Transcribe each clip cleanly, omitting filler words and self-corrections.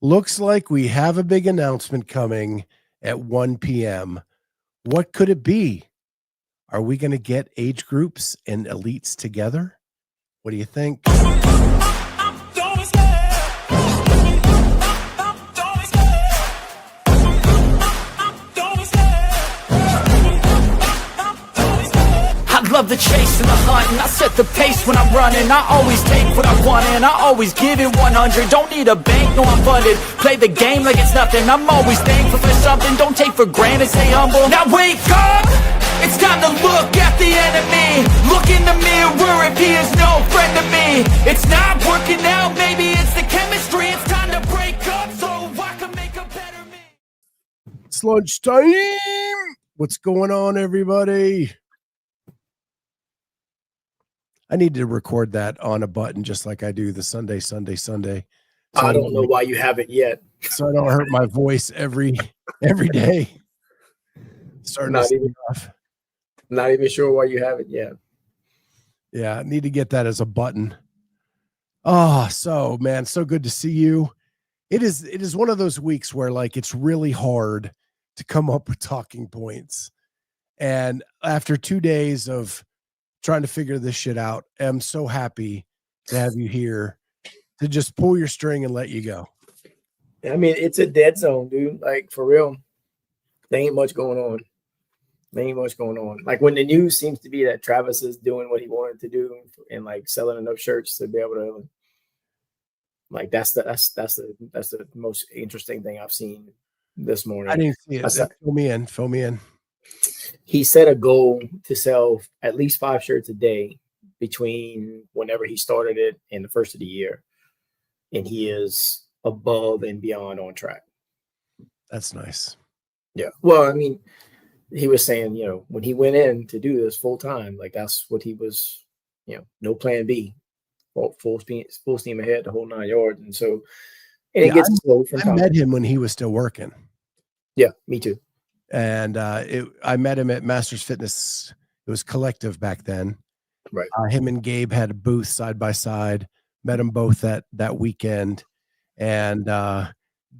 Looks like we have a big announcement coming at 1 p.m. What could it be? Are we going to get age groups and elites together? What do you think? Love the chase and the hunt, and I set the pace when I'm running. I always take what I want and I always give it 100. Don't need a bank, no I'm funded. Play the game like it's nothing. I'm always thankful for something. Don't take for granted, stay humble. Now wake up! It's time to look at the enemy. Look in the mirror if he is no friend to me. It's not working out, maybe it's the chemistry. It's time to break up so I can make a better me. It's lunchtime. What's going on, everybody? I need to record that on a button just like I do the Sunday. So I don't know why you haven't yet. So I don't hurt my voice every day. Not even sure why you haven't yet. Yeah, I need to get that as a button. Oh, so man, so good to see you. It is one of those weeks where like it's really hard to come up with talking points. And after 2 days of trying to figure this shit out, I'm so happy to have you here to just pull your string and let you go. I mean, it's a dead zone, dude. Like, for real. There ain't much going on. Like, when the news seems to be that Travis is doing what he wanted to do and like selling enough shirts to be able to, like, that's the most interesting thing I've seen this morning. I didn't see it. Fill me in. He set a goal to sell at least 5 shirts a day between whenever he started it and the first of the year. And he is above and beyond on track. That's nice. Yeah. Well, I mean, he was saying, when he went in to do this full time, like that's what he was, no plan B, full steam ahead, the whole 9 yards. And so, it gets slow from time. I met him when he was still working. Yeah, me too. And I met him at Masters Fitness. It was Collective back then. Right. Him and Gabe had a booth side by side. Met them both that weekend. And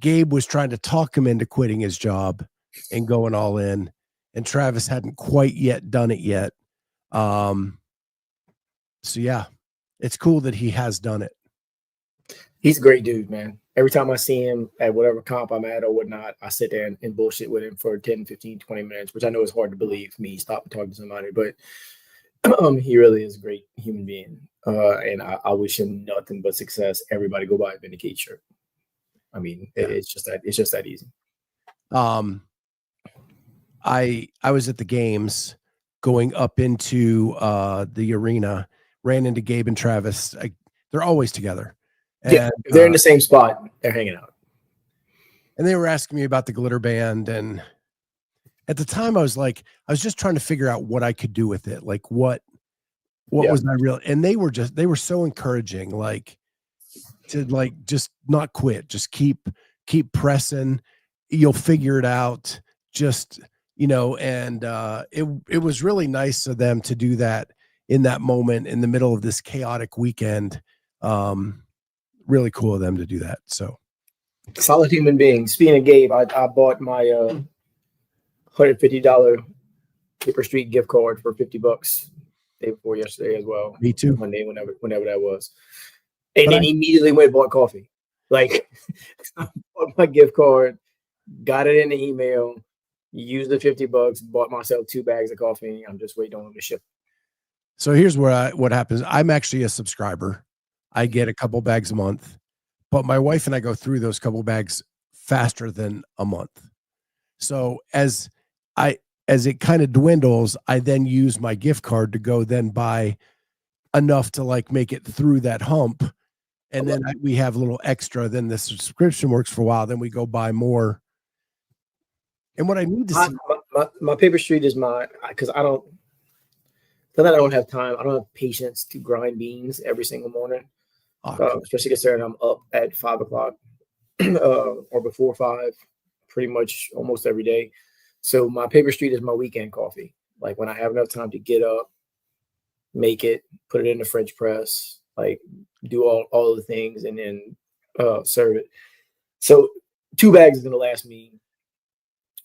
Gabe was trying to talk him into quitting his job and going all in. And Travis hadn't quite yet done it yet. So, yeah, it's cool that he has done it. He's a great dude, man. Every time I see him at whatever comp I'm at or whatnot, I sit there and bullshit with him for 10, 15, 20 minutes, which I know is hard to believe, me stop and talk to somebody, but he really is a great human being. And I wish him nothing but success. Everybody go buy a Vindicate shirt. I mean, it's just that easy. I was at the games going up into the arena, ran into Gabe and Travis. They're always together. Yeah, if they're in the same spot, they're hanging out. And they were asking me about the glitter band. And at the time I was just trying to figure out what I could do with it. Like what was my real, and they were so encouraging, like to like, just not quit, just keep pressing. You'll figure it out. Just, and it was really nice of them to do that in that moment in the middle of this chaotic weekend. Really cool of them to do that. So solid human being. Speaking of Gabe, I bought my $150 Paper Street gift card for $50 day before yesterday as well. Me too. Monday, whenever that was. And then immediately went and bought coffee. Like, I bought my gift card, got it in the email, used the $50, bought myself 2 bags of coffee. I'm just waiting on them to ship. So here's what happens. I'm actually a subscriber. I get a couple bags a month, but my wife and I go through those couple bags faster than a month. So as it kind of dwindles, I then use my gift card to go then buy enough to like make it through that hump. And then we have a little extra. Then the subscription works for a while. Then we go buy more. And what I need to see, my Paper Street is because I don't have time. I don't have patience to grind beans every single morning. Especially considering I'm up at 5 o'clock or before 5, pretty much almost every day. So my Paper Street is my weekend coffee. Like when I have enough time to get up, make it, put it in the French press, like do all of the things and then serve it. So 2 bags is gonna last me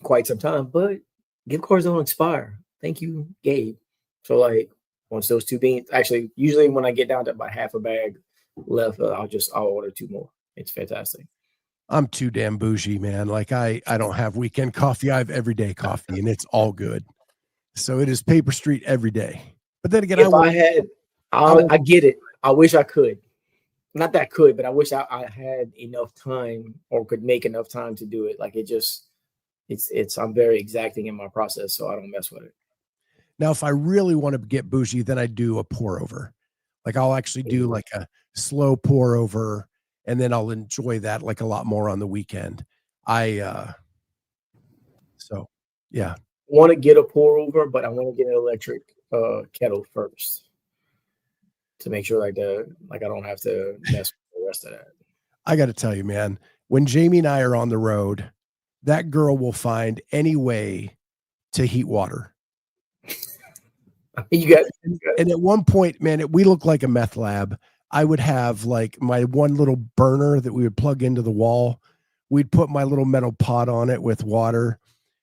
quite some time, but gift cards don't expire. Thank you, Gabe. So like once those 2 beans, actually, usually when I get down to about half a bag left, I'll order 2 more. It's fantastic. I'm too damn bougie, man. Like I don't have weekend coffee. I have everyday coffee, and it's all good. So it is Paper Street every day. But then again, I get it. I wish I could. Not that could, but I wish I had enough time or could make enough time to do it. Like I'm very exacting in my process, so I don't mess with it. Now, if I really want to get bougie, then I do a pour over. Like I'll actually do like a slow pour over, and then I'll enjoy that like a lot more on the weekend. So yeah. Want to get a pour over, but I want to get an electric kettle first to make sure I don't have to mess with the rest of that. I got to tell you, man, when Jamie and I are on the road, that girl will find any way to heat water. And at one point, man, we look like a meth lab. I would have like my one little burner that we would plug into the wall. We'd put my little metal pot on it with water.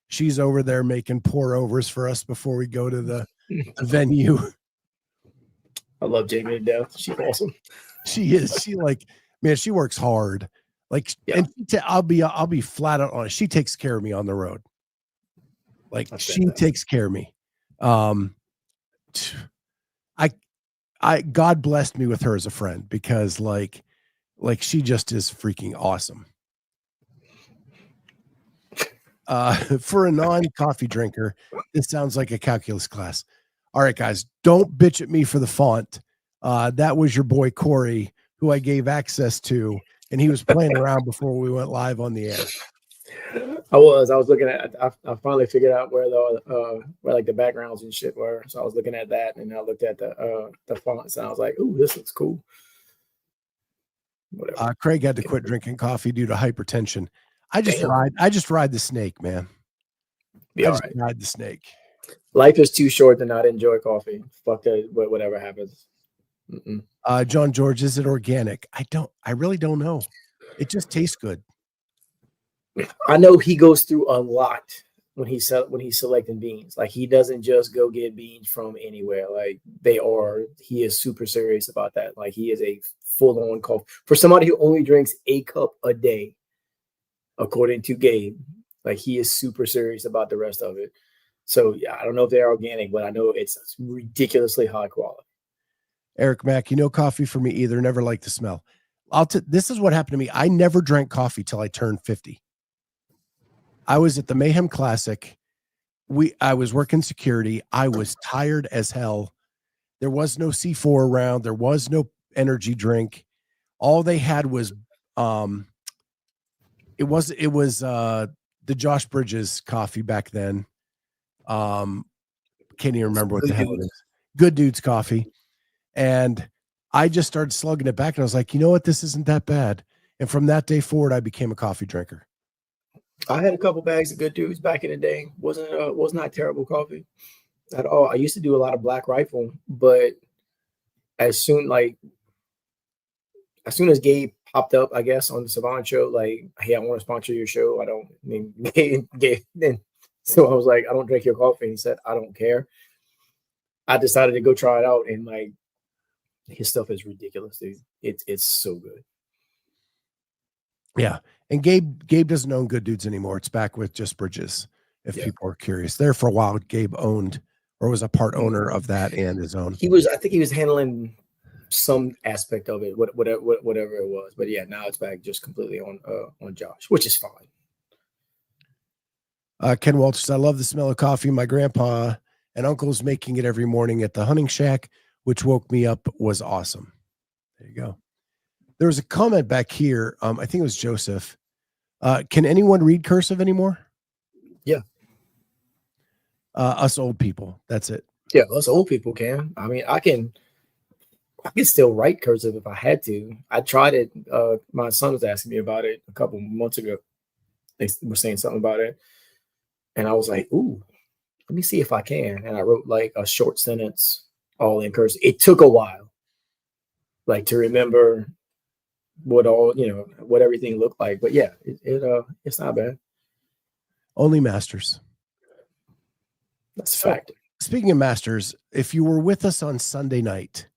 She's over there making pour overs for us before we go to the venue. I love Jamie to death. She's awesome. She is. She works hard. Like, yeah. And I'll be flat out on it. She takes care of me on the road. Like she takes care of me. God blessed me with her as a friend because like she just is freaking awesome. For a non-coffee drinker, this sounds like a calculus class. All right, guys, don't bitch at me for the font. That was your boy Cory, who I gave access to, and he was playing around before we went live on the air. I was looking at. I finally figured out where like the backgrounds and shit were. So I was looking at that, and I looked at the fonts, and I was like, "Ooh, this looks cool." Whatever. Craig had to quit drinking coffee due to hypertension. I just ride the snake, man. Ride the snake. Life is too short to not enjoy coffee. Fuck that, whatever happens. John George, is it organic? I really don't know. It just tastes good. I know he goes through a lot when he's selecting beans. Like he doesn't just go get beans from anywhere. Like he is super serious about that. Like he is a full-on coffee. For somebody who only drinks a cup a day, according to Gabe, like he is super serious about the rest of it. So yeah, I don't know if they're organic, but I know it's ridiculously high quality. Eric Mack, coffee for me either. Never liked the smell. This is what happened to me. I never drank coffee till I turned 50. I was at the Mayhem Classic. I was working security. I was tired as hell. There was no C4 around. There was no energy drink. All they had was it was the Josh Bridges coffee back then. Can't even remember what the hell it is. Good Dudes coffee. And I just started slugging it back, and I was like, you know what? This isn't that bad. And from that day forward, I became a coffee drinker. I had a couple bags of Good Dudes back in the day. Was not terrible coffee at all. I used to do a lot of Black Rifle, but as soon as Gabe popped up, I guess, on the Savant show, like, hey, I want to sponsor your show. Gabe then. So I was like, I don't drink your coffee. And he said, I don't care. I decided to go try it out, and like, his stuff is ridiculous, dude. It's so good. Yeah. And Gabe doesn't own Good Dudes anymore. It's back with just Bridges. If people are curious, there for a while, Gabe owned or was a part owner of that and his own. I think he was handling some aspect of it, whatever it was. But yeah, now it's back just completely on Josh, which is fine. Ken Walters, I love the smell of coffee. My grandpa and uncle's making it every morning at the hunting shack, which woke me up, was awesome. There you go. There was a comment back here. I think it was Joseph. Can anyone read cursive anymore? Yeah. Us old people. That's it. Yeah, us old people can. I mean, I can still write cursive if I had to. I tried it. My son was asking me about it a couple months ago. They were saying something about it. And I was like, ooh, let me see if I can. And I wrote like a short sentence all in cursive. It took a while, like, to remember what everything looked like. But yeah, it's not bad. Only masters. That's a fact. Speaking of masters, if you were with us on Sunday night,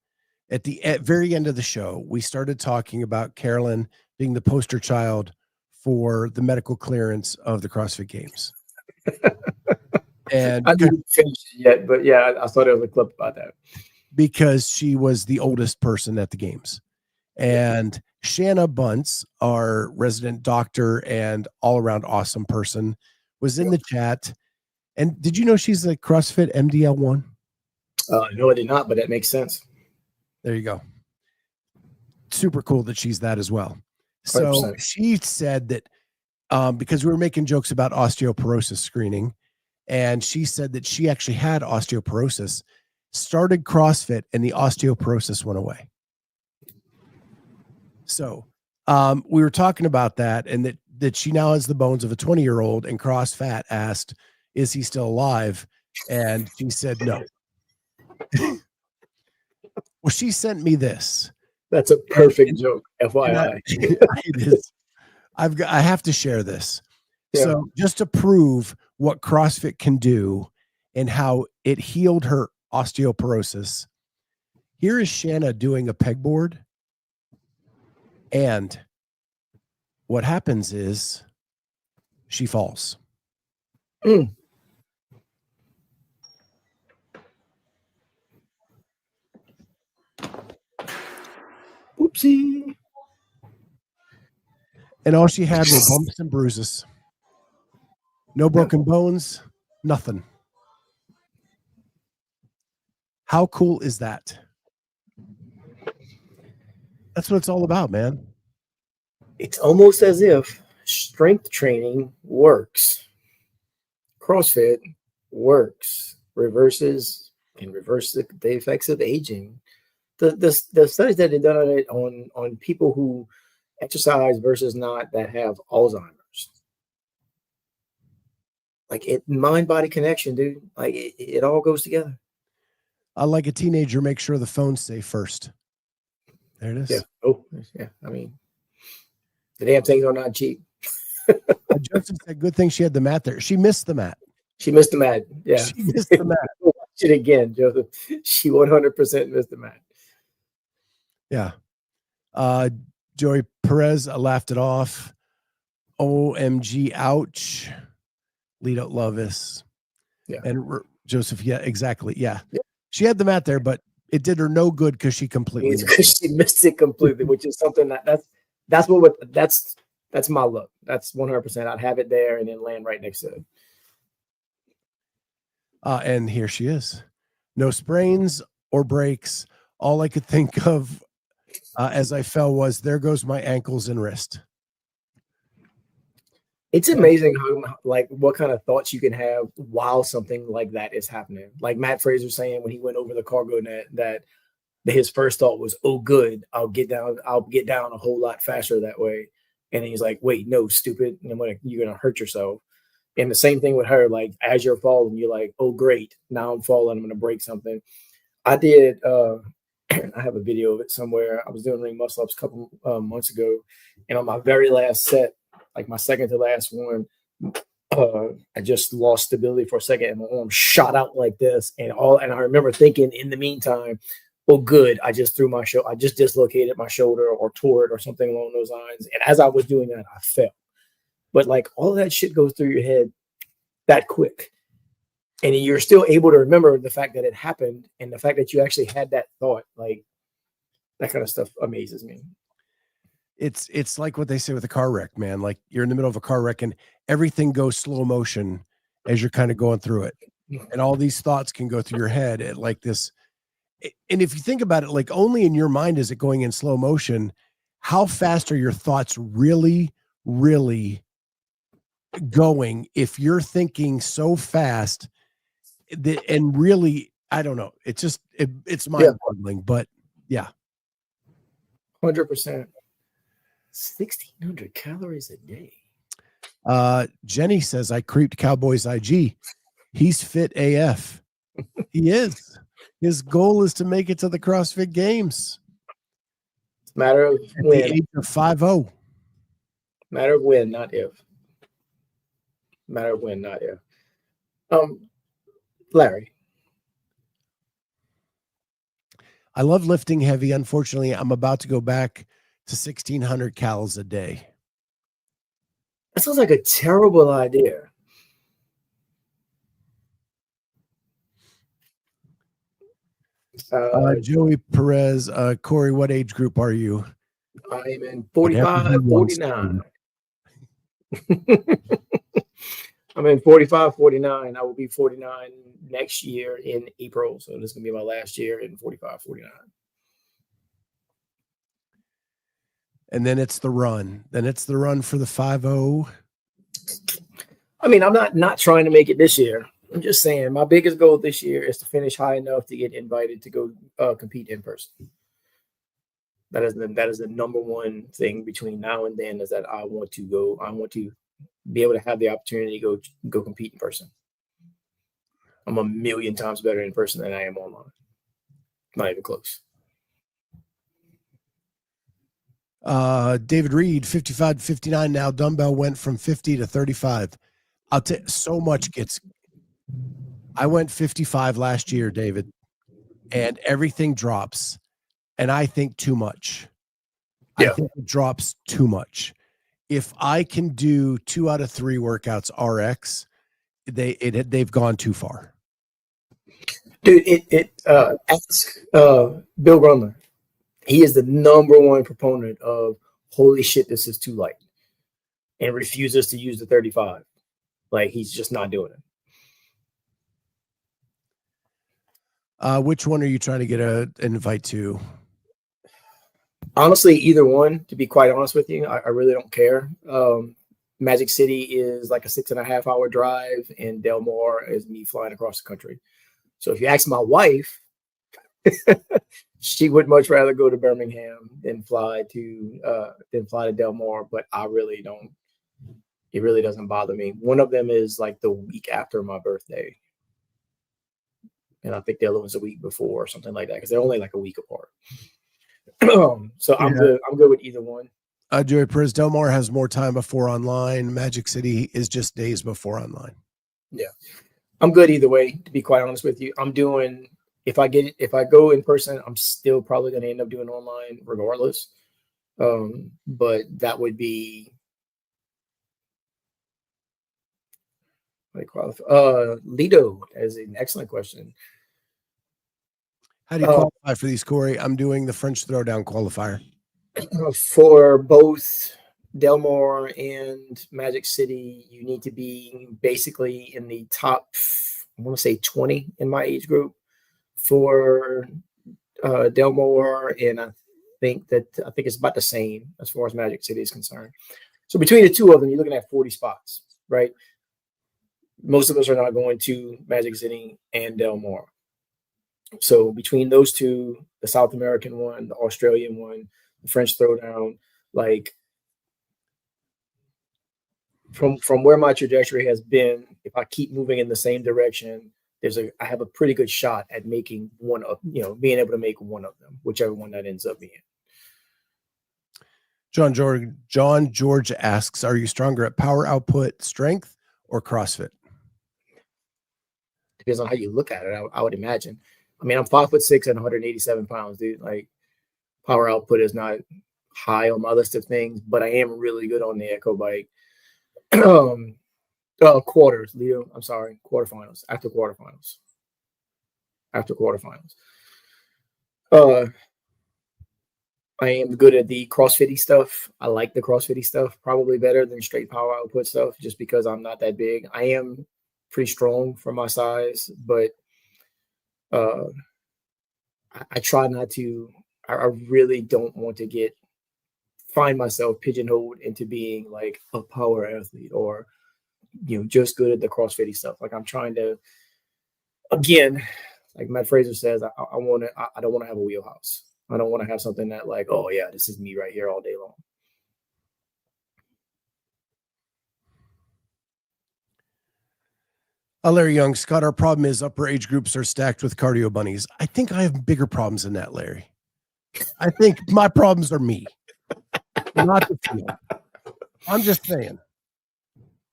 at the very end of the show, we started talking about Carolyn being the poster child for the medical clearance of the CrossFit Games. And I didn't finish it yet, but yeah, I thought there was a clip about that. Because she was the oldest person at the games. And Shanna Bunce, our resident doctor and all-around awesome person, was in the chat. And did you know she's a CrossFit MDL1? No, I did not, but that makes sense. There you go. Super cool that she's that as well. So 100%. she said that because we were making jokes about osteoporosis screening, and she said that she actually had osteoporosis, started CrossFit, and the osteoporosis went away. So we were talking about that, and that she now has the bones of a 20-year-old, and CrossFat asked, is he still alive? And she said no. Well, she sent me this. That's a perfect joke, FYI. It is. I have to share this. Yeah. So just to prove what CrossFit can do and how it healed her osteoporosis, here is Shanna doing a pegboard. And what happens is she falls. Mm. Oopsie. And all she had were bumps and bruises. No broken bones, nothing. How cool is that? That's what it's all about, man. It's almost as if strength training works. CrossFit works, reverses the effects of aging. The studies that they've done on it on people who exercise versus not that have Alzheimer's. Like mind-body connection, dude. Like it all goes together. Like a teenager, make sure the phone's safe first. There it is. Yeah. Oh, yeah. I mean, the damn things are not cheap. Joseph said, good thing she had the mat there. She missed the mat. She missed the mat. Yeah. She missed the mat. Watch it again, Joseph. She 100% missed the mat. Yeah. Joey Perez laughed it off. OMG, ouch. Lito Lovis. Yeah. And Joseph, yeah, exactly. Yeah. She had the mat there, but it did her no good because she completely missed it. She missed it completely, which is something that's my look. That's 100%. I'd have it there and then land right next to it. And here she is. No sprains or breaks. All I could think of as I fell was, there goes my ankles and wrist. It's amazing how, like, what kind of thoughts you can have while something like that is happening. Like Matt Fraser saying when he went over the cargo net that his first thought was, "Oh, good, I'll get down a whole lot faster that way." And then he's like, "Wait, no, stupid, you're gonna hurt yourself." And the same thing with her. Like as you're falling, you're like, "Oh, great, now I'm falling, I'm gonna break something." I did. I have a video of it somewhere. I was doing ring muscle ups a couple months ago, and on my very last set, like my second to last one, I just lost stability for a second, and my arm shot out like this, and I remember thinking in the meantime, "Oh, good, I just dislocated my shoulder or tore it or something along those lines." And as I was doing that, I fell. But like all of that shit goes through your head that quick. And you're still able to remember the fact that it happened and the fact that you actually had that thought. Like that kind of stuff amazes me. It's like what they say with a car wreck, man. Like you're in the middle of a car wreck and everything goes slow motion as you're kind of going through it. And all these thoughts can go through your head at like this. And if you think about it, like only in your mind is it going in slow motion. How fast are your thoughts really, really going if you're thinking so fast that, and really, I don't know. It's just, it's mind-boggling, but yeah. 100%. 1,600 calories a day. Jenny says, I creeped Cowboy's IG. He's fit AF. He is. His goal is to make it to the CrossFit Games. Matter of at when. the age of 50. Matter of when, not if. Matter of when, not if. Larry. I love lifting heavy. Unfortunately, I'm about to go back to 1,600 calories a day. That sounds like a terrible idea. Joey Perez, Cory, what age group are you? I am in 45, 49. I'm in 45, 49. I will be 49 next year in April. So this is going to be my last year in 45, 49. And then it's the run. Then it's the run for the 5-0. I mean, I'm not trying to make it this year. I'm just saying my biggest goal this year is to finish high enough to get invited to go compete in person. That is the number one thing between now and then, is that I want to go. I want to be able to have the opportunity to go compete in person. I'm a million times better in person than I am online. Not even close. David Reed, 55 to 59 now. Dumbbell went from 50 to 35. I'll tell you, so much gets. I went 55 last year, David, and everything drops. And I think too much. Yeah. I think it drops too much. If I can do 2 out of 3 workouts RX, they've gone too far. Dude, ask Bill Grumler. He is the number one proponent of holy shit, this is too light, and refuses to use the 35. Like, he's just not doing it. Which one are you trying to get an invite to? Honestly, either one, to be quite honest with you. I really don't care. Magic City is like a 6.5 hour drive, and Del Mar is me flying across the country. So if you ask my wife, she would much rather go to Birmingham than fly to Del Mar, but I really don't. It really doesn't bother me. One of them is like the week after my birthday, and I think the other one's a week before or something like that, because they're only like a week apart. So I'm good. I'm good with either one. Joey Perez, Del Mar has more time before online. Magic City is just days before online. Yeah, I'm good either way, to be quite honest with you. I'm doing, if I go in person, I'm still probably going to end up doing online regardless. But that would be Lido as an excellent question. How do you qualify for these, Cory? I'm doing the French Throwdown qualifier. For both Del Mar and Magic City, you need to be basically in the top, I want to say 20 in my age group for Del Mar, and I think it's about the same as far as Magic City is concerned. So between the two of them, you're looking at 40 spots, right? Most of us are not going to Magic City and Del Mar. So between those two, the South American one, the Australian one, the French Throwdown, like from where my trajectory has been, if I keep moving in the same direction, I have a pretty good shot at making one of, being able to make one of them, whichever one that ends up being. John George asks, are you stronger at power output, strength, or CrossFit? Depends on how you look at it, I would imagine. I mean, I'm 5'6" and 187 pounds, dude. Like, power output is not high on my list of things, but I am really good on the Echo bike. Quarters, Leo. I'm sorry, quarterfinals. After quarterfinals. I am good at the CrossFit stuff. I like the CrossFit stuff probably better than straight power output stuff, just because I'm not that big. I am pretty strong for my size, but I try not to. I really don't want to find myself pigeonholed into being like a power athlete or just good at the CrossFit stuff. Like, I'm trying to, again, like Matt Fraser says, I don't want to have a wheelhouse. I don't want to have something that like, oh yeah, this is me right here all day long. Larry Young, Scott, our problem is upper age groups are stacked with cardio bunnies. I think I have bigger problems than that, Larry. I think my problems are me, not the field. I'm just saying.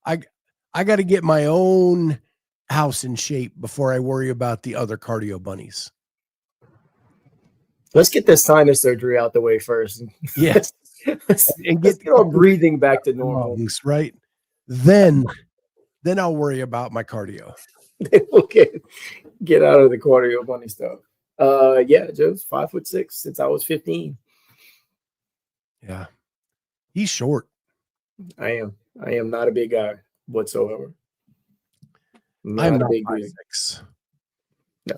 I got to get my own house in shape before I worry about the other cardio bunnies. Let's get this sinus surgery out the way first. Yes. let's get our breathing back to normal. Lungs, right? Then I'll worry about my cardio. We'll get out of the cardio bunny stuff. Yeah, Joe's 5'6" since I was 15. Yeah. He's short. I am not a big guy whatsoever. I'm not a big 5'6". No,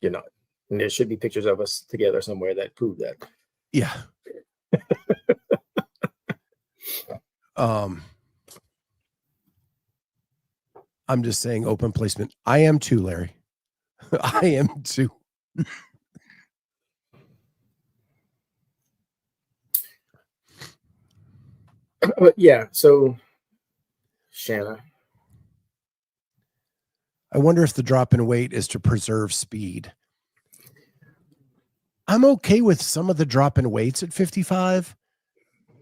you're not. And there should be pictures of us together somewhere that prove that. Yeah. I'm just saying open placement. I am too, Larry. I am too. Yeah, so Shanna. I wonder if the drop in weight is to preserve speed. I'm okay with some of the drop in weights at 55.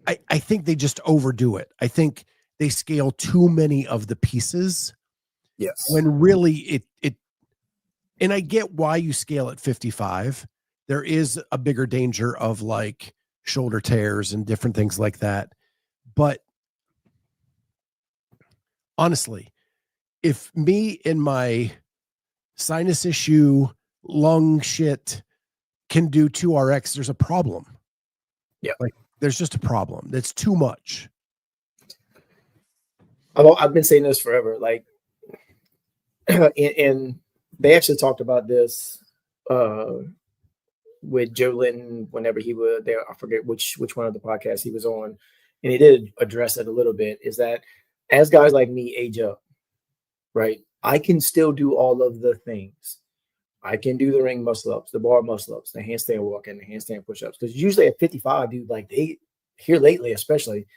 I think they just overdo it. I think they scale too many of the pieces. Yes. When really it and I get why you scale at 55. There is a bigger danger of like shoulder tears and different things like that. But honestly, if me and my sinus issue, lung shit can do 2RX, there's a problem. Yeah. Like there's just a problem. That's too much. I've been saying this forever. Like, and they actually talked about this with Joe Linton whenever he was there. I forget which one of the podcasts he was on. And he did address it a little bit, is that as guys like me age up, right, I can still do all of the things. I can do the ring muscle ups, the bar muscle ups, the handstand walk, and the handstand push ups. Because usually at 55, dude, like they here lately, especially,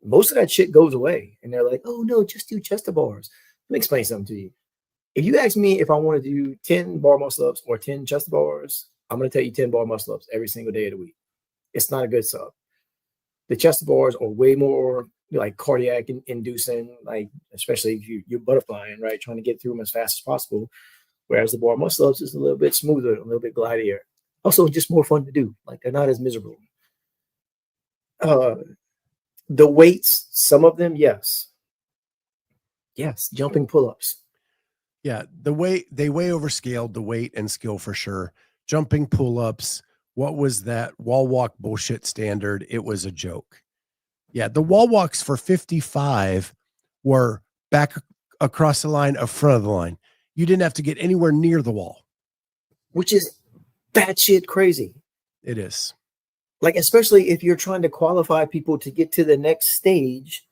most of that shit goes away. And they're like, oh no, just do chest to bars. Let me explain something to you. If you ask me if I want to do 10 bar muscle ups or 10 chest to bars, I'm going to tell you 10 bar muscle ups every single day of the week. It's not a good sub. The chest to bars are way more like cardiac inducing, like especially if you're butterflying, right, trying to get through them as fast as possible. Whereas the bar muscle ups is a little bit smoother, a little bit glidier. Also, just more fun to do. Like they're not as miserable. The weights, some of them, yes, jumping pull-ups. Yeah, they way overscaled the weight and skill for sure. Jumping pull-ups. What was that wall walk bullshit standard? It was a joke. Yeah, the wall walks for 55 were back across the line, up front of the line. You didn't have to get anywhere near the wall. Which is batshit crazy. It is. Like, especially if you're trying to qualify people to get to the next stage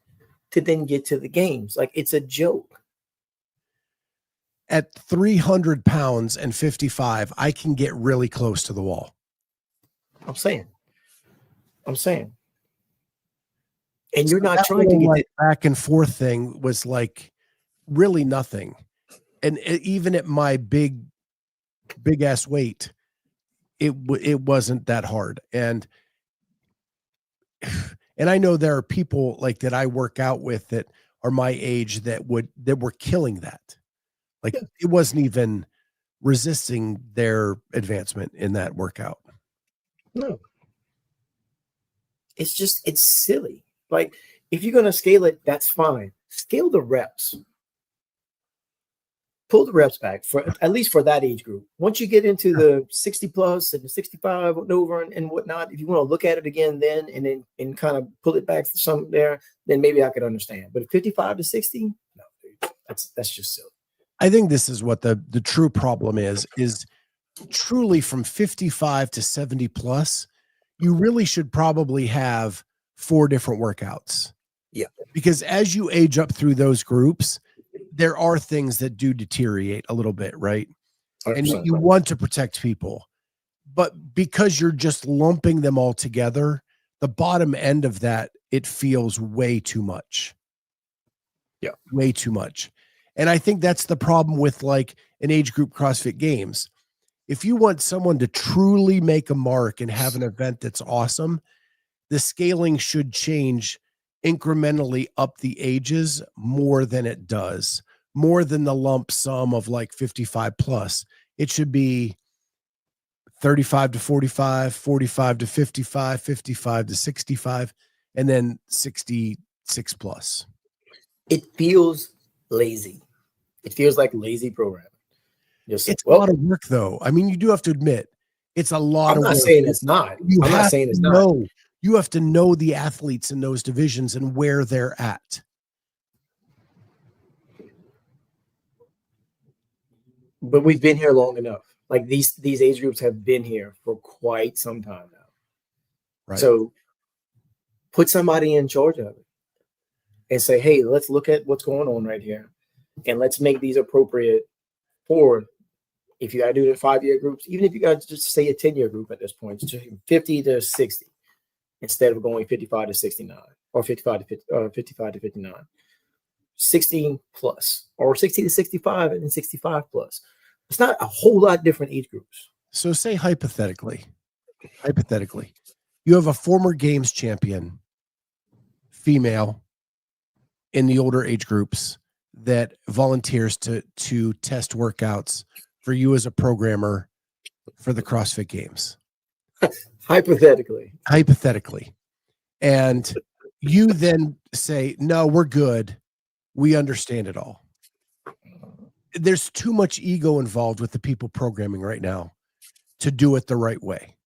to then get to the games. Like, it's a joke. At 300 pounds and 55, I can get really close to the wall. I'm saying. And you're not trying to get like back and forth thing was like really nothing. And even at my big ass weight, it wasn't that hard. And I know there are people like that I work out with that are my age that were killing that. Like it wasn't even resisting their advancement in that workout. No. It's silly. Like if you're going to scale it, that's fine. Scale the reps. Pull the reps back for at least for that age group. Once you get into the 60 plus and the 65 and over and whatnot, if you want to look at it again then and kind of pull it back some there, then maybe I could understand. But 55 to 60, no, dude, that's just silly. I think this is what the true problem is truly from 55 to 70 plus, you really should probably have 4 different workouts. Yeah. Because as you age up through those groups, there are things that do deteriorate a little bit, right? 100%. And you want to protect people. But because you're just lumping them all together, the bottom end of that, it feels way too much. Yeah. Way too much. And I think that's the problem with like an age group CrossFit Games. if you want someone to truly make a mark and have an event that's awesome, the scaling should change incrementally up the ages more than it does, more than the lump sum of like 55 plus. It should be 35 to 45, 45 to 55, 55 to 65, and then 66 plus. It feels lazy. It feels like lazy programming. It's a lot of work, though. I mean, you do have to admit, it's a lot of work. I'm not saying it's not. I'm not saying it's not. You have to know the athletes in those divisions and where they're at. But we've been here long enough. Like these age groups have been here for quite some time now. Right. So put somebody in charge of it and say, hey, let's look at what's going on right here. And let's make these appropriate for, if you got to do it in 5-year groups, even if you got to just say a 10-year group at this point, just 50 to 60 instead of going 55 to 69 or 55 to 59. 16 plus or 60 to 65 and then 65 plus. It's not a whole lot different age groups. So say hypothetically, you have a former games champion female in the older age groups that volunteers to test workouts for you as a programmer for the CrossFit Games. Hypothetically. And you then say, no, we're good. We understand it all. There's too much ego involved with the people programming right now to do it the right way.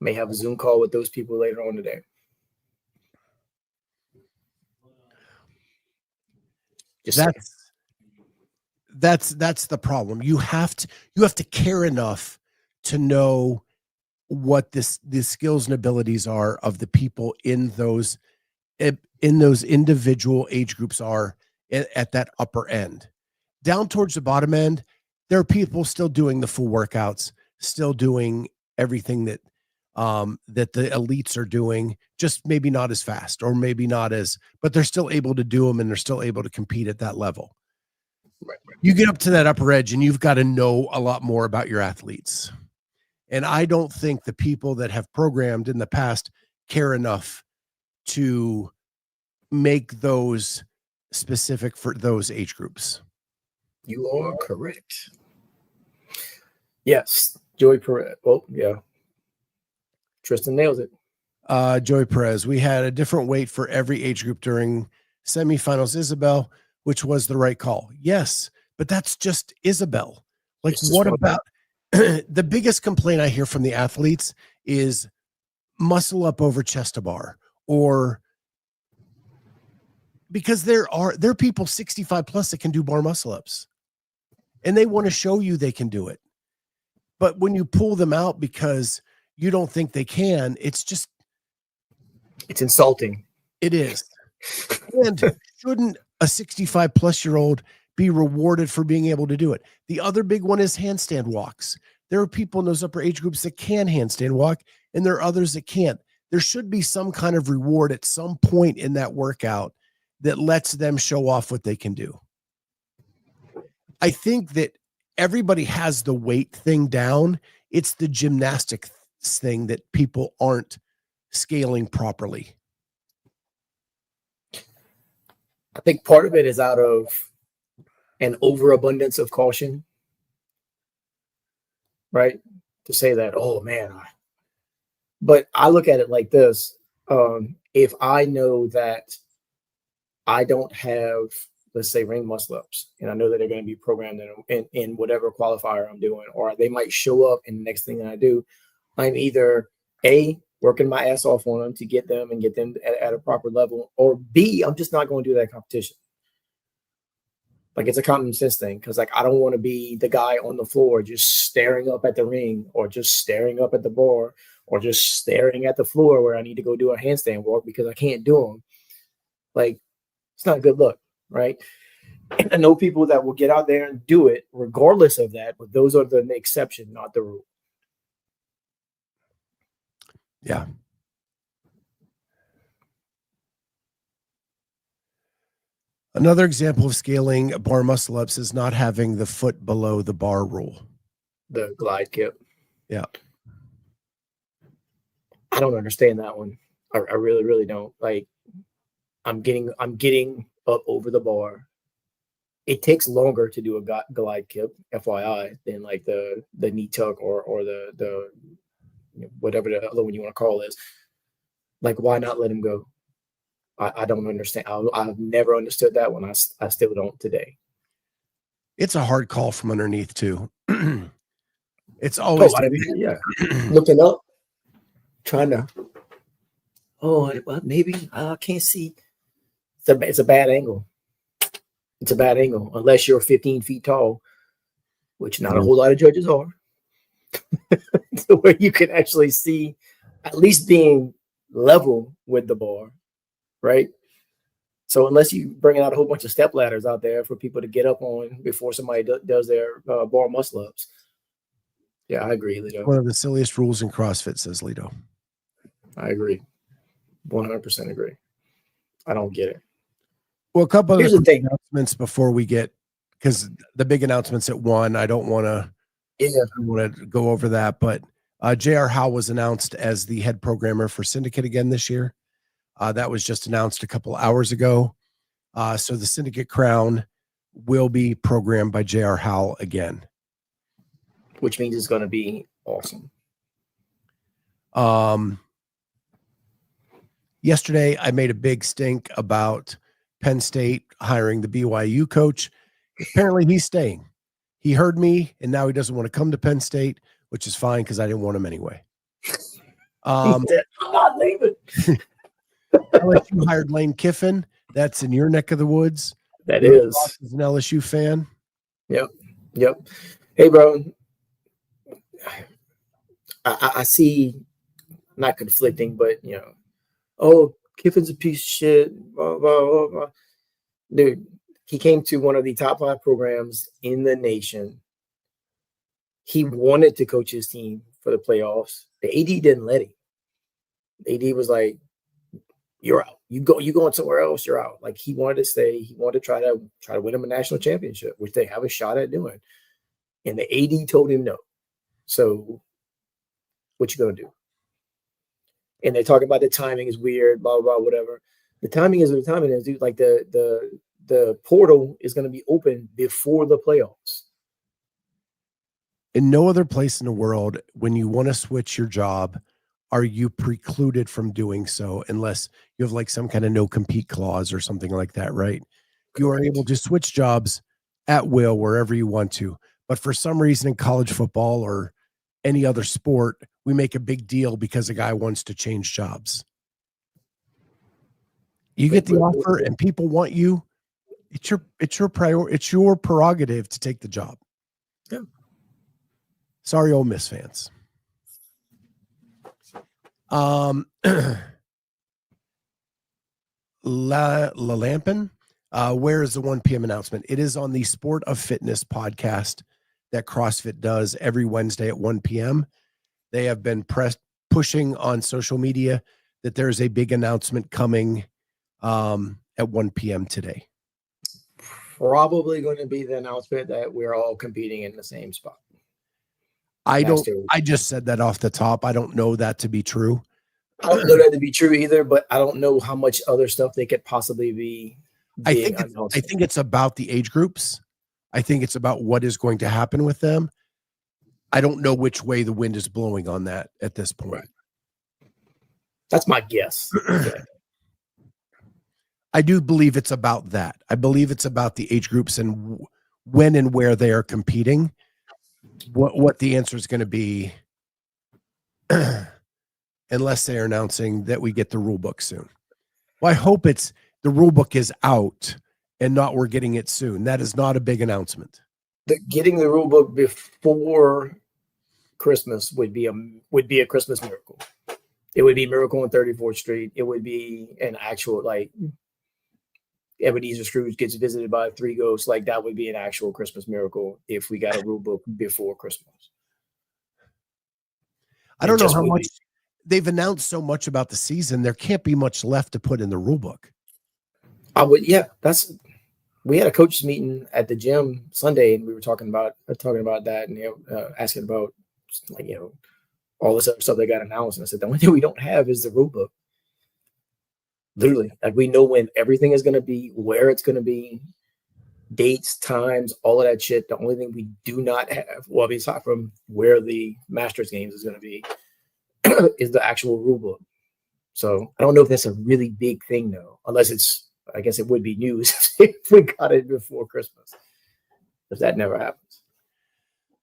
May have a Zoom call with those people later on today. That's the problem. You have to care enough to know what the skills and abilities are of the people in those individual age groups are at that upper end. Down towards the bottom end, there are people still doing the full workouts, still doing everything that the elites are doing, just maybe not as fast or maybe not as, but they're still able to do them and they're still able to compete at that level. Right. You get up to that upper edge and you've got to know a lot more about your athletes. And I don't think the people that have programmed in the past care enough to make those specific for those age groups. You are correct. Yes. Joey Perez. Oh, yeah. Tristan nails it. Joey Perez. We had a different weight for every age group during semifinals. Isabel, which was the right call. Yes, but that's just Isabel. Like, what about the biggest complaint I hear from the athletes is muscle up over chest to bar, or because there are people 65 plus that can do bar muscle ups and they want to show you they can do it. But when you pull them out because you don't think they can, it's insulting. It is. And shouldn't a 65 plus year old be rewarded for being able to do it? The other big one is handstand walks. There are people in those upper age groups that can handstand walk, and there are others that can't. There should be some kind of reward at some point in that workout that lets them show off what they can do. I think that everybody has the weight thing down. It's the gymnastics thing that people aren't scaling properly. I think part of it is out of an overabundance of caution, right? To say that, oh man, but I look at it like this. If I know that I don't have, let's say, ring muscle ups, and I know that they're going to be programmed in whatever qualifier I'm doing, or they might show up in the next thing that I do, I'm either A, working my ass off on them to get them at a proper level, or B, I'm just not going to do that competition. Like, it's a common sense thing, because like I don't want to be the guy on the floor just staring up at the ring, or just staring up at the bar, or just staring at the floor where I need to go do a handstand walk because I can't do them. Like, it's not a good look, right? And I know people that will get out there and do it regardless of that, but those are the exception, not the rule. Yeah. Another example of scaling bar muscle ups is not having the foot below the bar rule. The glide kip. Yeah. I don't understand that one. I really, really don't. Like, I'm getting up over the bar. It takes longer to do a glide kip, FYI, than like the knee tuck or the whatever the other one you want to call is. Like, why not let him go? I don't understand. I've never understood that one. I still don't today. It's a hard call from underneath too. It's always looking up, trying to. Oh, well, maybe I can't see. It's a bad angle. It's a bad angle unless you're 15 feet tall, which not a whole lot of judges are. So where you can actually see at least being level with the bar, right? So unless you bringing out a whole bunch of step ladders out there for people to get up on before somebody does their bar muscle ups. Yeah, I agree, Lito. One of the silliest rules in CrossFit, says Lito. I agree. 100% agree. I don't get it. Well, a couple of announcements before we get, because the big announcements at 1, I don't want to go over that, but J.R. Howe was announced as the head programmer for Syndicate again this year. That was just announced a couple hours ago. So the Syndicate crown will be programmed by J.R. Howe again. Which means it's going to be awesome. Yesterday, I made a big stink about Penn State hiring the BYU coach. Apparently, he's staying. He heard me, and now he doesn't want to come to Penn State, which is fine because I didn't want him anyway. I'm not leaving. LSU hired Lane Kiffin. That's in your neck of the woods. That is. He's an LSU fan. Yep. Hey, bro. I see, not conflicting, but Kiffin's a piece of shit. Blah, blah, blah, blah. Dude, he came to one of the top 5 programs in the nation. He wanted to coach his team for the playoffs. The AD didn't let him. The AD was like, "You're out. You going somewhere else. You're out." Like, he wanted to stay. He wanted to try to win him a national championship, which they have a shot at doing. And the AD told him no. So, what you gonna do? And they talk about the timing is weird, blah, blah, blah, whatever. The timing is what the timing is, dude. Like, the portal is going to be open before the playoffs. In no other place in the world, when you want to switch your job, are you precluded from doing so unless you have like some kind of no compete clause or something like that, right? You are able to switch jobs at will wherever you want to. But for some reason in college football or any other sport, we make a big deal because a guy wants to change jobs. You get the offer and people want you. It's your prerogative to take the job. Yeah. Sorry, Ole Miss fans. La Lampin, where is the 1 p.m. announcement? It is on the Sport of Fitness podcast that CrossFit does every Wednesday at 1 p.m. They have been pushing on social media that there's a big announcement coming at 1 p.m. today. Probably going to be the announcement that we're all competing in the same spot. I just said that off the top. I don't know that to be true. I don't know that to be true either, but I don't know how much other stuff they could possibly be. I think it's about the age groups. I think it's about what is going to happen with them. I don't know which way the wind is blowing on that at this point. Right. That's my guess. Okay. I do believe it's about that. I believe it's about the age groups and when and where they are competing. What the answer is going to be, unless they are announcing that we get the rule book soon. Well, I hope the rule book is out and not we're getting it soon. That is not a big announcement. Getting the rule book before Christmas would be a Christmas miracle. It would be a miracle on 34th Street. It would be an actual, like, Ebenezer Scrooge gets visited by 3 ghosts. Like, that would be an actual Christmas miracle if we got a rule book before Christmas. I don't know how much they've announced so much about the season. There can't be much left to put in the rule book. That's we had a coaches meeting at the gym Sunday, and we were talking about that, and asking about like all this other stuff that got announced. And I said the only thing we don't have is the rule book. Literally, like we know when everything is going to be, where it's going to be, dates, times, all of that shit. The only thing we do not have, well, aside from where the Masters games is going to be, is the actual rule book. So I don't know if that's a really big thing though, unless it's, I guess it would be news if we got it before Christmas, if that never happens.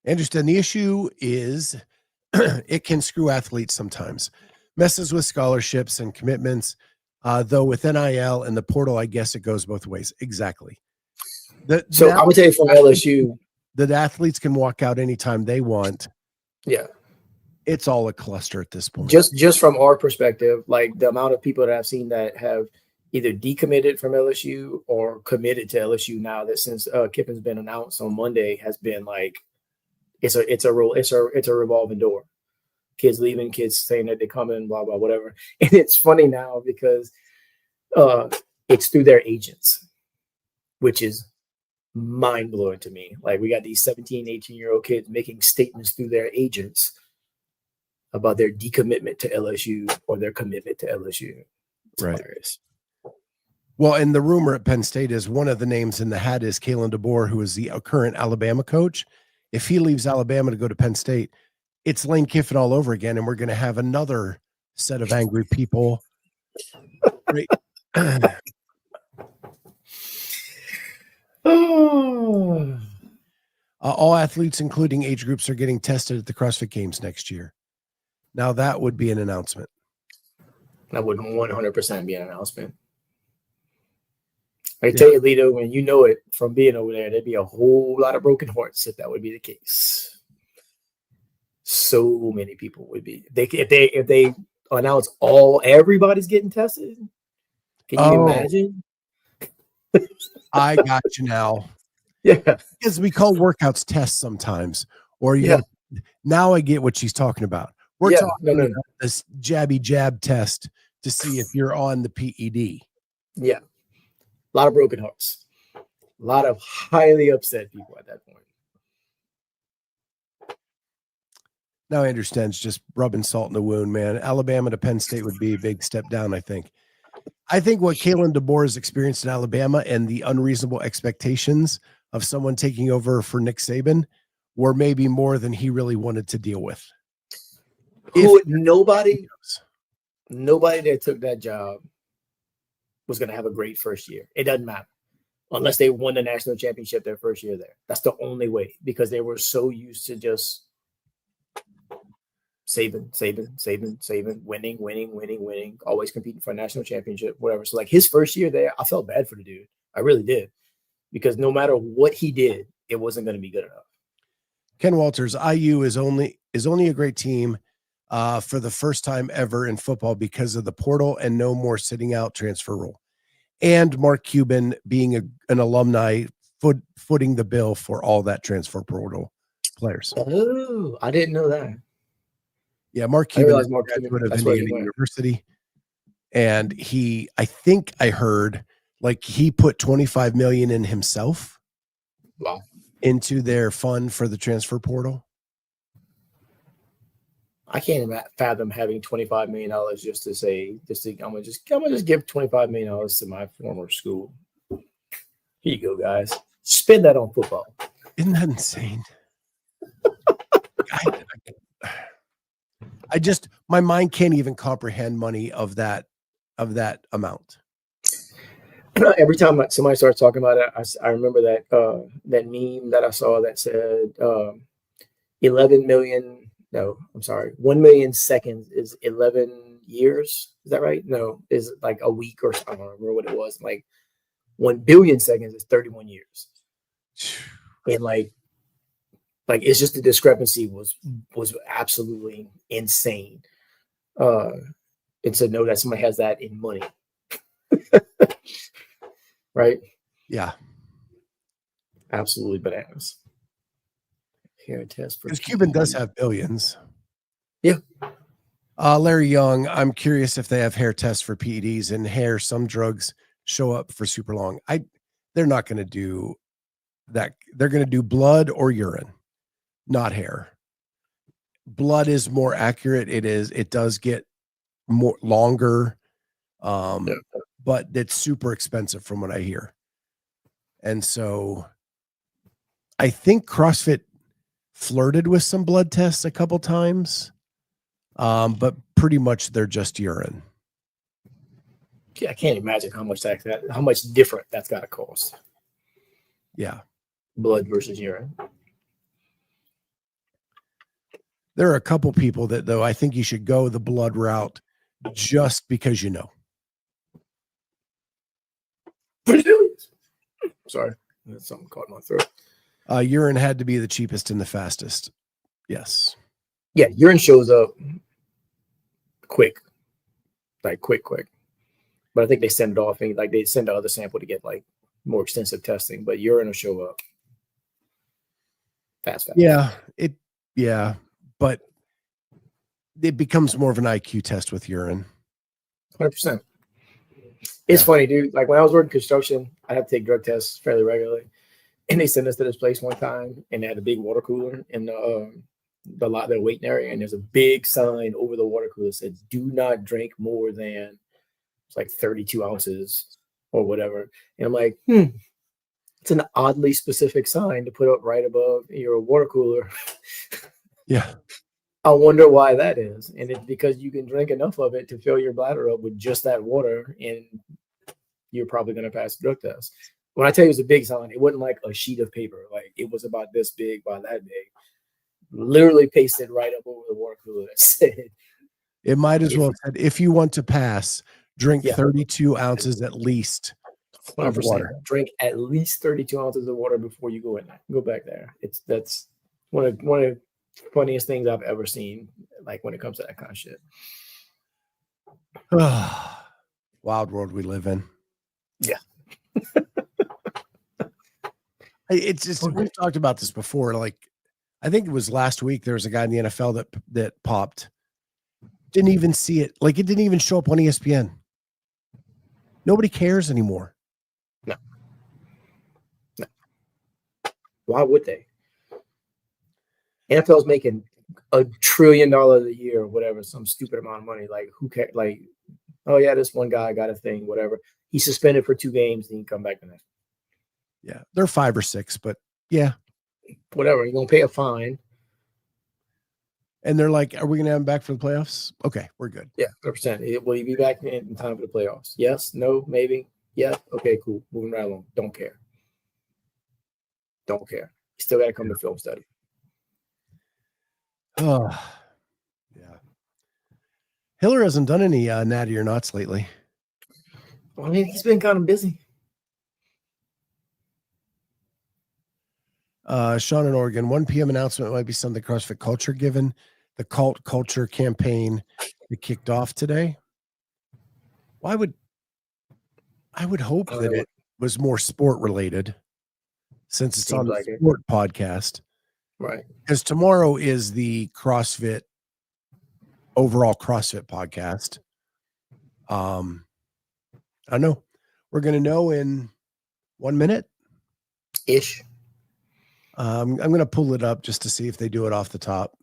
I understand. The issue is it can screw athletes sometimes, messes with scholarships and commitments. Though with NIL and the portal, I guess it goes both ways. Exactly. So I would tell you from LSU that athletes can walk out anytime they want. Yeah. It's all a cluster at this point. Just from our perspective, like the amount of people that I've seen that have either decommitted from LSU or committed to LSU now, that since Kiffin's been announced on Monday, has been like it's a revolving door. Kids leaving, kids saying that they come in, blah blah whatever. And it's funny now because it's through their agents, which is mind blowing to me. Like we got these 17, 18-year-old kids making statements through their agents about their decommitment to LSU or their commitment to LSU. It's right. Hilarious. Well, and the rumor at Penn State is one of the names in the hat is Kalen DeBoer, who is the current Alabama coach. If he leaves Alabama to go to Penn State, it's Lane Kiffin all over again, and we're going to have another set of angry people. Right. All athletes, including age groups, are getting tested at the CrossFit Games next year. Now that would be an announcement. That would 100% be an announcement. I tell you, Lito, when you know it from being over there, there'd be a whole lot of broken hearts if that would be the case. So many people would be. If they announce everybody's getting tested. Can you imagine? I got you now. Yeah, because we call workouts tests sometimes, or know, now I get what she's talking about. We're talking about this jabby jab test to see if you're on the PED. Yeah, a lot of broken hearts, a lot of highly upset people at that point. Now I understand it's just rubbing salt in the wound, man. Alabama to Penn State would be a big step down, I think. I think what Kalen DeBoer has experienced in Alabama and the unreasonable expectations of someone taking over for Nick Saban were maybe more than he really wanted to deal with. Nobody that took that job was going to have a great first year. It doesn't matter unless they won the national championship their first year there. That's the only way, because they were so used to just Saban, winning, always competing for a national championship, whatever. So like his first year there, I felt bad for the dude. I really did, because no matter what he did, it wasn't going to be good enough. Ken Walters, IU is only a great team for the first time ever in football because of the portal and no more sitting out transfer rule, and Mark Cuban being an alumni footing the bill for all that transfer portal players. Oh, I didn't know that. Yeah, Mark Cuban is a graduate of Indiana University, and I think I heard like he put $25 million in himself. Wow. Into their fund for the transfer portal. I can't fathom having $25 million just to I'm gonna just give $25 million to my former school. Here you go, guys. Spend that on football. Isn't that insane? I just, my mind can't even comprehend money of that amount. Every time somebody starts talking about it, I remember that meme that I saw that said 11 million. No, I'm sorry. 1 million seconds is 11 years. Is that right? No, is like a week, or I don't remember what it was. Like 1 billion seconds is 31 years. And like it's just the discrepancy was absolutely insane. And to know that somebody has that in money. Right? Yeah. Absolutely bananas. Hair test for because Cuban does have billions. Yeah. Larry Young, I'm curious if they have hair tests for PEDs and hair. Some drugs show up for super long. they're not going to do that. They're going to do blood or urine, not hair. Blood is more accurate. It does get more longer. But it's super expensive from what I hear. And so I think CrossFit flirted with some blood tests a couple times. But pretty much they're just urine. Yeah, I can't imagine how much different that's got to cost. Yeah. Blood versus urine. There are a couple people that, though, I think you should go the blood route just because you know. Sorry, something caught my throat. Urine had to be the cheapest and the fastest. Yes. Yeah, urine shows up quick. Like quick. But I think they send it off and like they send the other sample to get like more extensive testing. But urine will show up fast. Yeah, but it becomes more of an IQ test with urine. 100%. It's funny, dude. Like when I was working construction, I had to take drug tests fairly regularly, and they sent us to this place one time, and they had a big water cooler in the lot, their waiting area, and there's a big sign over the water cooler that says, "Do not drink more than it's like 32 ounces or whatever." And I'm like, it's an oddly specific sign to put up right above your water cooler. Yeah. I wonder why that is. And it's because you can drink enough of it to fill your bladder up with just that water, and you're probably going to pass the drug test. When I tell you it was a big sign, it wasn't like a sheet of paper. Like it was about this big by that big. Literally pasted right up over the water cooler that said. It might as well have said, if you want to pass, drink 32 ounces at least 100%. of water. Drink at least 32 ounces of water before you go back there. That's one of the funniest things I've ever seen, like when it comes to that kind of shit. Wild world we live in. Yeah. It's just, we've talked about this before. Like, I think it was last week, there was a guy in the NFL that popped. Didn't even see it. Like, it didn't even show up on ESPN. Nobody cares anymore. No. Why would they? NFL's making $1 trillion a year or whatever, some stupid amount of money. Like, who cares? Like, oh yeah, this one guy got a thing, whatever. He's suspended for 2 games, and he can come back the next. Yeah, they're 5 or 6, but yeah, whatever. You're gonna pay a fine, and they're like, "Are we gonna have him back for the playoffs?" Okay, we're good. Yeah, 100%. Will he be back in time for the playoffs? Yes, no, maybe. Yeah, okay, cool. Moving right along. Don't care. You still got to come to film study. Oh, yeah. Hiller hasn't done any natty or knots lately. Well, I mean, he's been kind of busy. Sean in Oregon, 1 p.m. announcement might be something CrossFit Culture given the cult culture campaign that kicked off today. Well, I would hope that it was more sport related, since it's on the sport podcast. Right. Because tomorrow is the CrossFit overall CrossFit podcast. I don't know. We're going to know in 1 minute ish. I'm going to pull it up just to see if they do it off the top.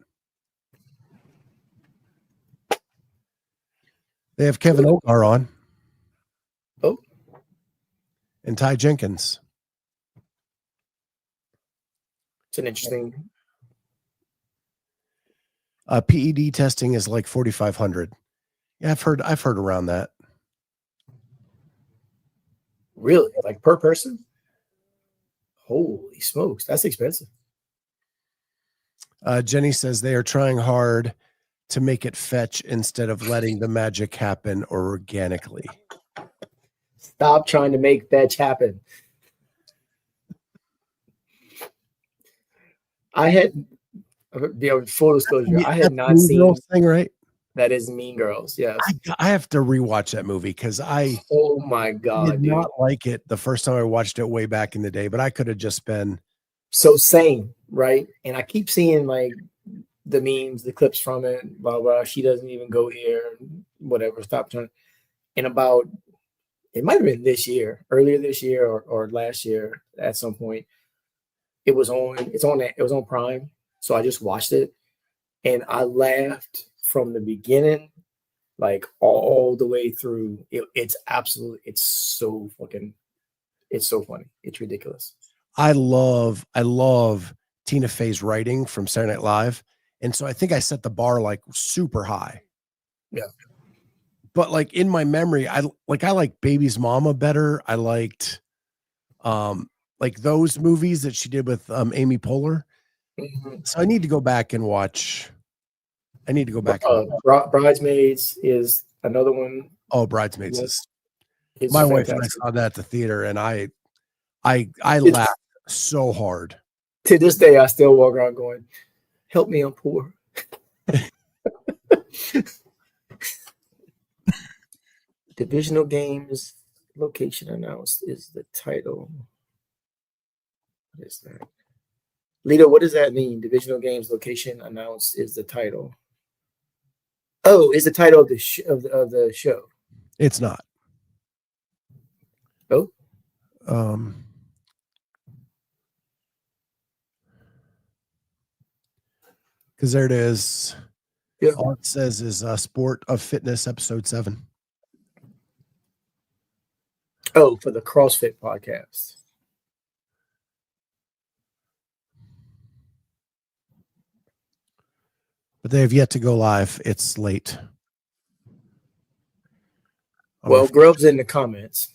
They have Kevin Ogar on. Oh. And Ty Jenkins. It's an interesting. PED testing is like 4,500. Yeah, I've heard around that. Really? Like per person? Holy smokes, that's expensive. Jenny says they are trying hard to make it fetch instead of letting the magic happen organically. Stop trying to make fetch happen. I had full disclosure. I had not seen thing, right? That is Mean Girls. Yes, I have to rewatch that movie because oh my god, did not like it the first time I watched it way back in the day. But I could have just been so sane, right? And I keep seeing like the memes, the clips from it. Blah blah. She doesn't even go here. Whatever. Stop trying. And about it might have been earlier this year or last year at some point. It was on Prime. So I just watched it and I laughed from the beginning, like all the way through. It's so funny. It's ridiculous. I love Tina Fey's writing from Saturday Night Live. And so I think I set the bar like super high. Yeah. But like in my memory, I like Baby's Mama better. I liked like those movies that she did with Amy Poehler. Mm-hmm. So I need to go back and watch. Bridesmaids is another one. Oh, Bridesmaids is fantastic. My wife and I saw that at the theater, and I laughed so hard. To this day, I still walk around going, "Help me, I'm poor." Divisional games location announced is the title. What is that? Lito, what does that mean? Divisional games location announced is the title. Oh, is the title of the of the show? It's not. Oh. Because there it is. Yeah. All it says is Sport of Fitness episode 7. Oh, for the CrossFit podcast. But they have yet to go live. It's late. Well, Grub's in the comments.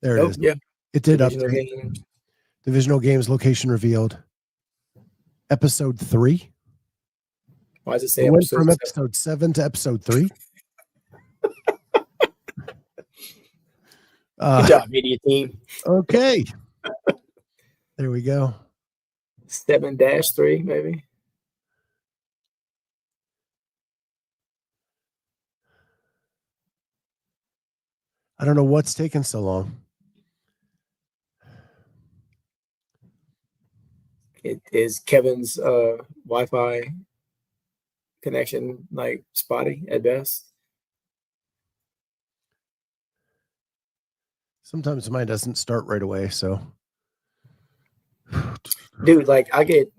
There it is. Yeah. It did update. Divisional games location revealed. Episode 3. Why does it say it went from episode 7 to episode 3? Good job, media team. Okay. There we go. 7-3, maybe. I don't know what's taking so long. It is Kevin's Wi-Fi connection like spotty at best. Sometimes mine doesn't start right away, so dude, like I get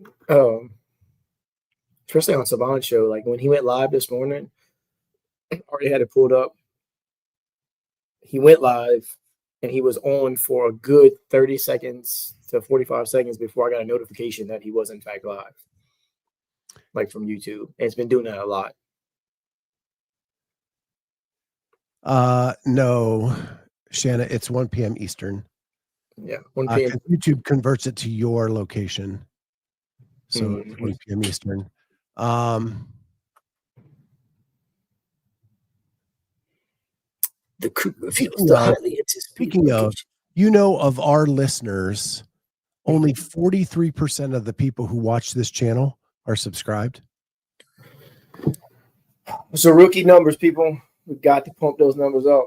especially on Saban's show, like when he went live this morning, I already had it pulled up. He went live and he was on for a good 30 seconds to 45 seconds before I got a notification that he was in fact live, like from YouTube. And it's been doing that a lot. No, Shanna, it's 1 p.m. Eastern. Yeah, 1 p.m. YouTube converts it to your location. So it's 1 p.m. Eastern. The crew reveals the highly anticipated. Speaking of, of our listeners, only 43% of the people who watch this channel are subscribed. So rookie numbers, people. We've got to pump those numbers up.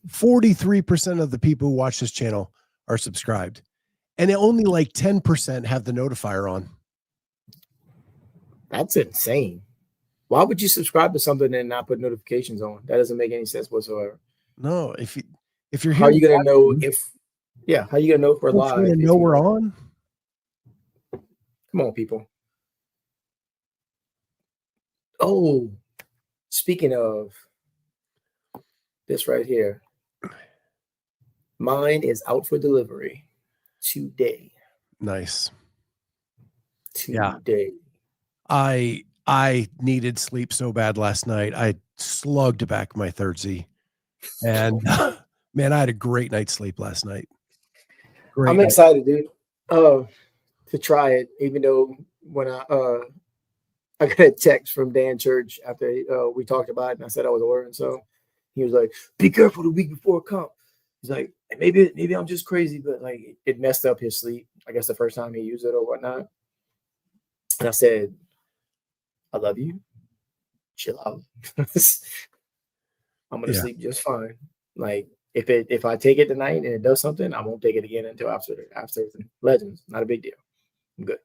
43% of the people who watch this channel are subscribed. And only like 10% have the notifier on. That's insane. Why would you subscribe to something and not put notifications on? That doesn't make any sense whatsoever. No, if you're how are you gonna know how are you gonna know if we're live? You know we're on. Come on, people. Oh, speaking of this right here, mine is out for delivery today. Nice. Today. Yeah. I needed sleep so bad last night. I slugged back my Thirdzy. And man, I had a great night's sleep last night. I'm excited, dude. To try it, even though when I got a text from Dan Church after we talked about it and I said I was ordering, so he was like, "Be careful the week before comp." He's like, maybe I'm just crazy, but like it messed up his sleep. I guess the first time he used it or whatnot. And I said, "I love you. Chill out." I'm gonna sleep just fine. Like if I take it tonight and it does something, I won't take it again until after Legends. Not a big deal. I'm good.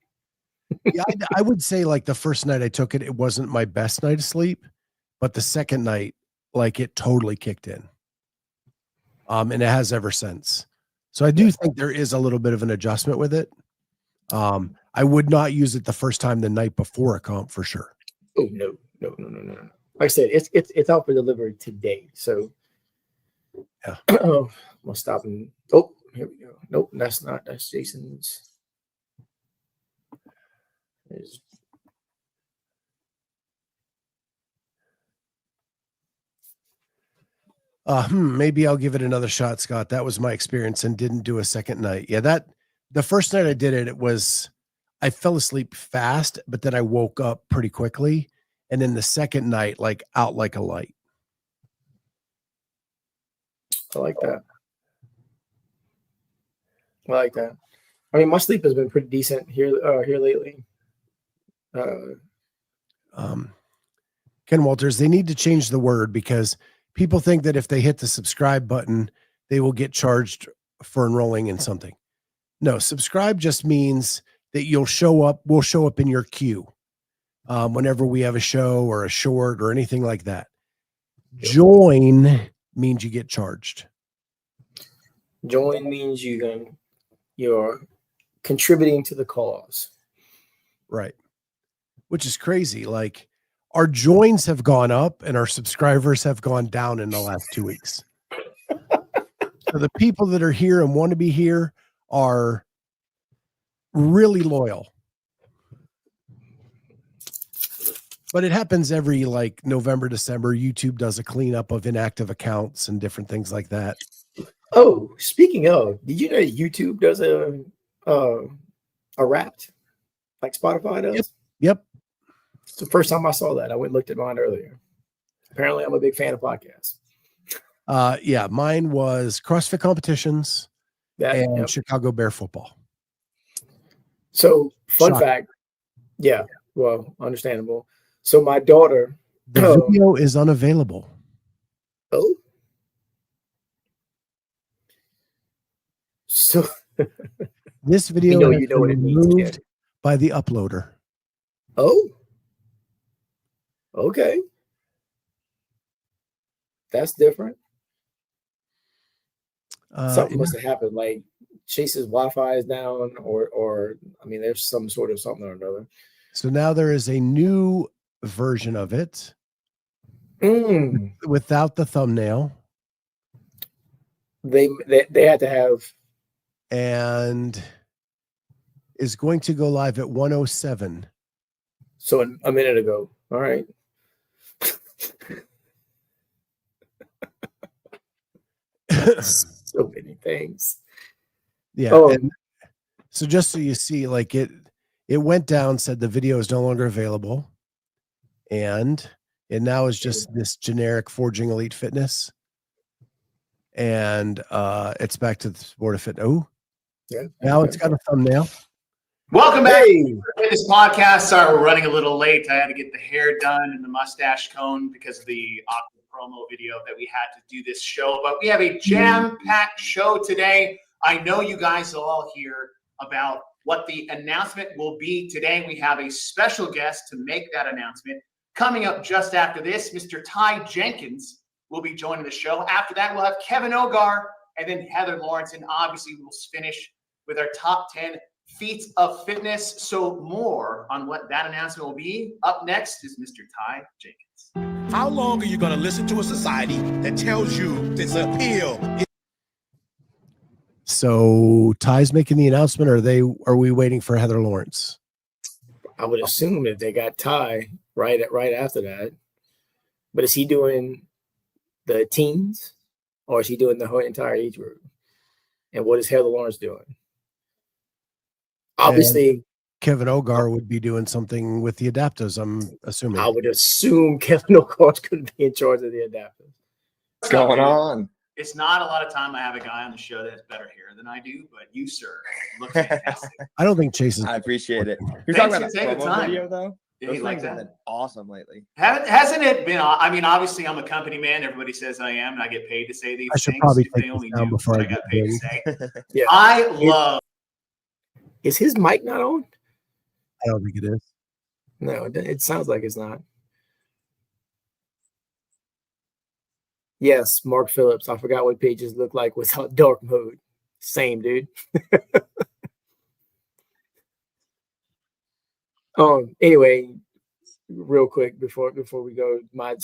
Yeah, I would say like the first night I took it, it wasn't my best night of sleep, but the second night, like it totally kicked in. And it has ever since. So I do think there is a little bit of an adjustment with it. I would not use it the first time the night before a comp for sure. Oh no. Like I said, it's out for delivery today. So yeah. I'm gonna stop and oh, here we go. Nope, that's not. That's Jason's. Maybe I'll give it another shot, Scott. That was my experience and didn't do a second night. Yeah, the first night I did it, I fell asleep fast, but then I woke up pretty quickly. And then the second night, like out like a light. I like that. I mean, my sleep has been pretty decent here lately. Ken Walters, they need to change the word because people think that if they hit the subscribe button, they will get charged for enrolling in something. No, subscribe just means that we'll show up in your queue whenever we have a show or a short or anything like that. Join means you get charged. Join means you're contributing to the cause. Right. Which is crazy. Like our joins have gone up and our subscribers have gone down in the last 2 weeks. So the people that are here and want to be here are really loyal. But it happens every like November, December. YouTube does a cleanup of inactive accounts and different things like that. Oh, speaking of, did you know YouTube does a Wrapped like Spotify does? Yep. It's the first time I saw that. I went and looked at mine earlier. Apparently, I'm a big fan of podcasts. Yeah, mine was CrossFit competitions and Chicago Bear football. So, fun fact. Yeah, well, understandable. So, my daughter. The video is unavailable. Oh. So, this video is removed by the uploader. Oh. Okay. That's different. Something must have happened. Like Chase's Wi-Fi is down, or I mean, there's some sort of something or another. So now there is a new version of it without the thumbnail. They had to have, and is going to go live at 1:07. So a minute ago. All right. So many things. Yeah. Oh. So just so you see, like it went down, said the video is no longer available. And it now is just this generic Forging Elite Fitness. And it's back to the Sport of Fitness. Oh, yeah. Now it's got a thumbnail. Welcome back to the Fitness Podcast. Sorry, we're running a little late. I had to get the hair done and the mustache cone because of the awkward promo video that we had to do this show. But we have a jam-packed show today. I know you guys will all hear about what the announcement will be today. We have a special guest to make that announcement. Coming up just after this, Mr. Ty Jenkins will be joining the show. After that, we'll have Kevin Ogar and then Heather Lawrence. And obviously, we'll finish with our top 10 feats of fitness. So more on what that announcement will be. Up next is Mr. Ty Jenkins. How long are you going to listen to a society that tells you this appeal? So Ty's making the announcement, or are we waiting for Heather Lawrence? I would assume that they got Ty right after that. But is he doing the teens, or is he doing the whole entire age group? And what is Heather Lawrence doing? Obviously, and Kevin Ogar would be doing something with the adapters, I'm assuming. I would assume Kevin Ogar's going to be in charge of the adapters. What's going on? It's not a lot of time I have a guy on the show that has better hair than I do, but you, sir, look fantastic. I don't think Chase is. I appreciate it. You're talking about a promo video, though? Those like that. Been awesome lately. Hasn't it been? I mean, obviously, I'm a company man. Everybody says I am, and I get paid to say these I should things. Probably they only do what I got paid to say. Yeah. I love. Is his mic not on? I don't think it is. No, it sounds like it's not. Yes, Mark Phillips. I forgot what pages look like without dark mode. Same, dude. Anyway, real quick before we go, I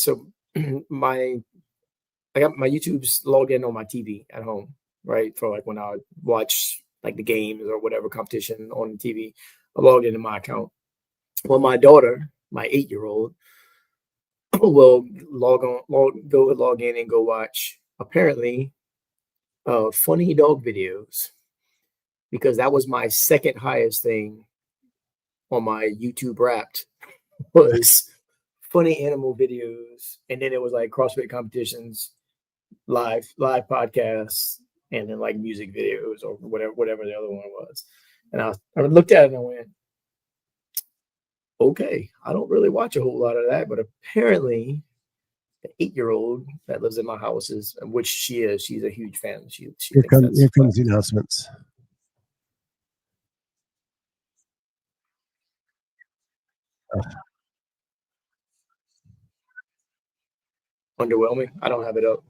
got my YouTube's logged in on my TV at home, right? For like when I watch like the games or whatever competition on the TV, I logged into my account. Well, my daughter, my 8-year-old, will log in and go watch apparently funny dog videos, because that was my second highest thing on my YouTube Wrapped was funny animal videos, and then it was like CrossFit competitions, live podcasts, and then like music videos or whatever the other one was. And I looked at it and I went, okay, I don't really watch a whole lot of that, but apparently the 8-year-old that lives in my house is, which she's a huge fan. Here comes the announcements. Underwhelming. I don't have it up.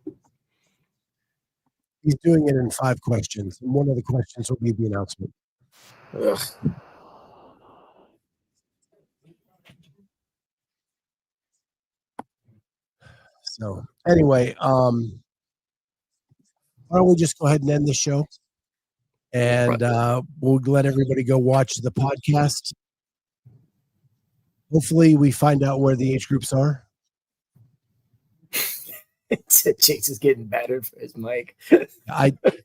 He's doing it in 5 questions, and one of the questions will be the announcement. Ugh. So anyway, why don't we just go ahead and end the show, and we'll let everybody go watch the podcast. Hopefully we find out where the age groups are. Chase is getting battered for his mic.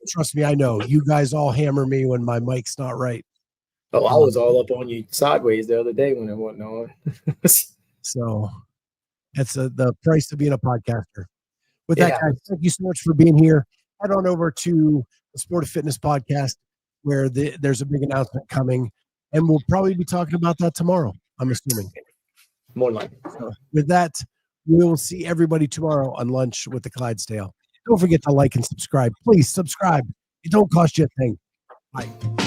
Trust me, I know. You guys all hammer me when my mic's not right. Oh, I was all up on you sideways the other day when it wasn't on. So that's the price of being a podcaster. With that, guys, thank you so much for being here. Head on over to the Sport of Fitness podcast, where there's a big announcement coming, and we'll probably be talking about that tomorrow, I'm assuming. More like so with that, we will see everybody tomorrow on Lunch with the Clydesdale. Don't forget to like and subscribe. Please subscribe. It don't cost you a thing. Bye.